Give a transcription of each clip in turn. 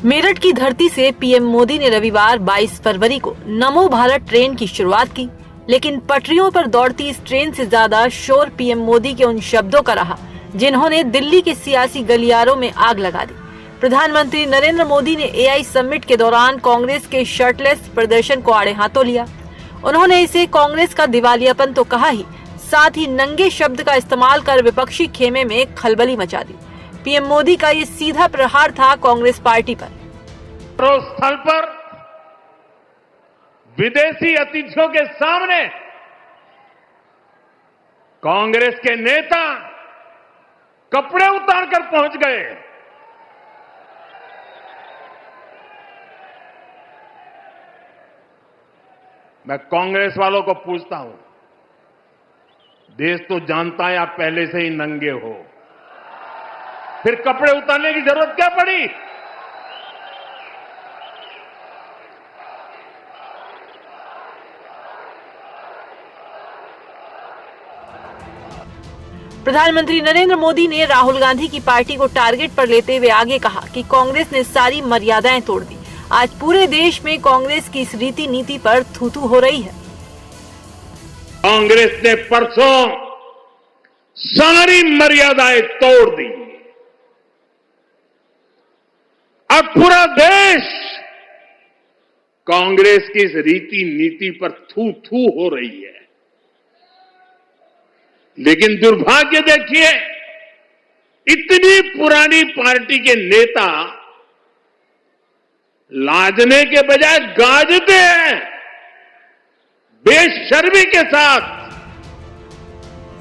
मेरठ की धरती से पीएम मोदी ने रविवार 22 फरवरी को नमो भारत ट्रेन की शुरुआत की, लेकिन पटरियों पर दौड़ती इस ट्रेन से ज्यादा शोर पीएम मोदी के उन शब्दों का रहा जिन्होंने दिल्ली के सियासी गलियारों में आग लगा दी। प्रधानमंत्री नरेंद्र मोदी ने एआई समिट के दौरान कांग्रेस के शर्टलेस प्रदर्शन को आड़े हाथों लिया। उन्होंने इसे कांग्रेस का दिवालियापन तो कहा ही, साथ ही नंगे शब्द का इस्तेमाल कर विपक्षी खेमे में खलबली मचा दी। पीएम मोदी का ये सीधा प्रहार था कांग्रेस पार्टी पर। स्थल पर विदेशी अतिथियों के सामने कांग्रेस के नेता कपड़े उतारकर पहुंच गए। मैं कांग्रेस वालों को पूछता हूं, देश तो जानता है आप पहले से ही नंगे हो, फिर कपड़े उतारने की जरूरत क्या पड़ी? प्रधानमंत्री नरेंद्र मोदी ने राहुल गांधी की पार्टी को टारगेट पर लेते हुए आगे कहा कि कांग्रेस ने सारी मर्यादाएं तोड़ दी। आज पूरे देश में कांग्रेस की इस रीति नीति पर थू-थू हो रही है। कांग्रेस ने परसों सारी मर्यादाएं तोड़ दी। अब पूरा देश कांग्रेस की इस रीति नीति पर थू-थू हो रही है। लेकिन दुर्भाग्य देखिए, इतनी पुरानी पार्टी के नेता लाजने के बजाय गाजते हैं बेशर्मी के साथ।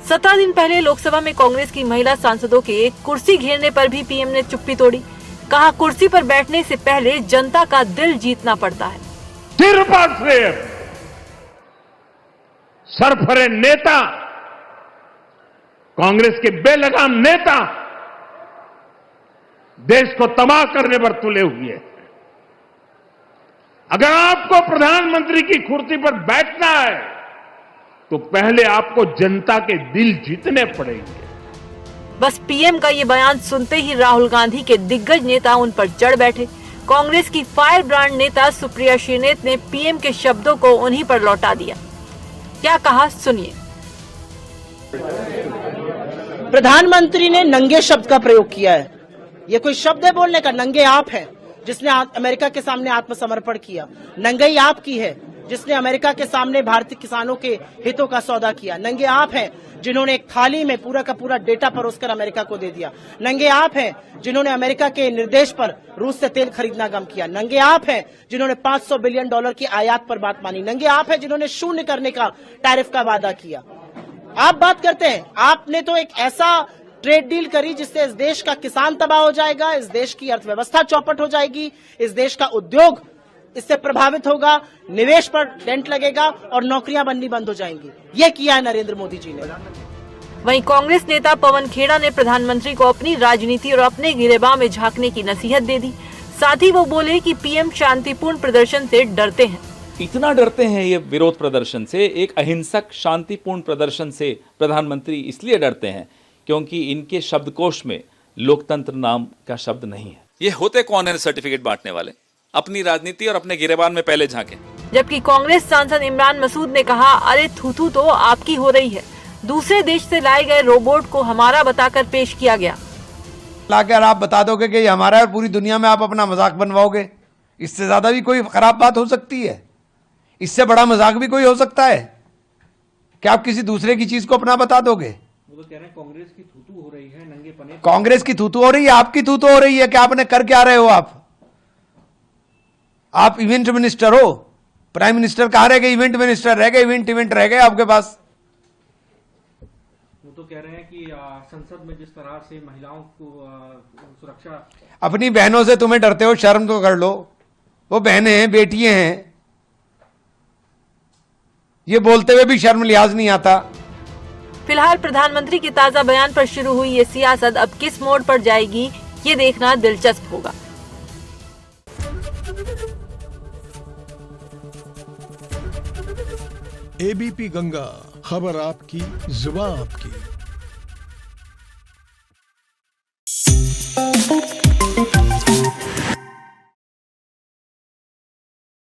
17 दिन पहले लोकसभा में कांग्रेस की महिला सांसदों के कुर्सी घेरने पर भी पीएम ने चुप्पी तोड़ी। कहा, कुर्सी पर बैठने से पहले जनता का दिल जीतना पड़ता है। सिर पर सिर सरफरे नेता, कांग्रेस के बेलगाम नेता देश को तबाह करने पर तुले हुए हैं। अगर आपको प्रधानमंत्री की कुर्सी पर बैठना है तो पहले आपको जनता के दिल जीतने पड़ेंगे। बस पीएम का ये बयान सुनते ही राहुल गांधी के दिग्गज नेता उन पर चढ़ बैठे। कांग्रेस की फायर ब्रांड नेता सुप्रिया श्रीनेत ने पीएम के शब्दों को उन्हीं पर लौटा दिया। क्या कहा, सुनिए। प्रधानमंत्री ने नंगे शब्द का प्रयोग किया है। ये कोई शब्द है बोलने का? नंगे आप हैं जिसने अमेरिका के सामने आत्मसमर्पण किया। नंगई आप की है जिसने अमेरिका के सामने भारतीय किसानों के हितों का सौदा किया। नंगे आप हैं जिन्होंने एक थाली में पूरा का पूरा डेटा परोसकर अमेरिका को दे दिया। नंगे आप हैं जिन्होंने अमेरिका के निर्देश पर रूस से तेल खरीदना कम किया। नंगे आप हैं जिन्होंने $500 बिलियन की आयात पर बात मानी। नंगे आप हैं जिन्होंने शून्य करने का टैरिफ का वादा किया। आप बात करते हैं, आपने तो एक ऐसा ट्रेड डील करी जिससे इस देश का किसान तबाह हो जाएगा, इस देश की अर्थव्यवस्था चौपट हो जाएगी, इस देश का उद्योग इससे प्रभावित होगा, निवेश पर डेंट लगेगा और नौकरियां बननी बंद हो जाएंगी। ये किया है नरेंद्र मोदी जी ने। वहीं कांग्रेस नेता पवन खेड़ा ने प्रधानमंत्री को अपनी राजनीति और अपने गिरेबान में झांकने की नसीहत दे दी। साथ ही वो बोले कि पीएम शांतिपूर्ण प्रदर्शन से डरते हैं। इतना डरते हैं ये विरोध प्रदर्शन से, एक अहिंसक शांतिपूर्ण प्रदर्शन से प्रधानमंत्री इसलिए डरते हैं क्योंकि इनके शब्दकोश में लोकतंत्र नाम का शब्द नहीं है। ये होते कौन है सर्टिफिकेट बांटने वाले? अपनी राजनीति और अपने गिरेबान में पहले झांके। जबकि कांग्रेस सांसद इमरान मसूद ने कहा, अरे थू-थू तो आपकी हो रही है। दूसरे देश से लाए गए रोबोट को हमारा बताकर पेश किया गया। लाकर आप बता दोगे कि ये हमारा है, पूरी दुनिया में आप अपना मजाक बनवाओगे। इससे ज्यादा भी कोई खराब बात हो सकती है? इससे बड़ा मजाक भी कोई हो सकता है कि आप किसी दूसरे की चीज को अपना बता दोगे? वो तो कह रहे हैं कांग्रेस की थूथू हो रही है, नंगे पने। कांग्रेस की थूथू हो रही है? आपकी थूथू हो रही है कि आपने कर क्या रहे हो? आप इवेंट मिनिस्टर हो। प्राइम मिनिस्टर कहां रह गए? इवेंट मिनिस्टर रह गए, इवेंट रह गए आपके पास। वो तो कह रहे हैं कि संसद में जिस तरह से महिलाओं को सुरक्षा, अपनी बहनों से तुम्हें डरते हो, शर्म तो कर लो। वो बहनें हैं, बेटियां हैं, ये बोलते हुए भी शर्म लिहाज नहीं आता। फिलहाल प्रधानमंत्री के ताजा बयान पर शुरू हुई ये सियासत अब किस मोड़ पर जाएगी, ये देखना दिलचस्प होगा। एबीपी गंगा, खबर आपकी, जुबान आपकी।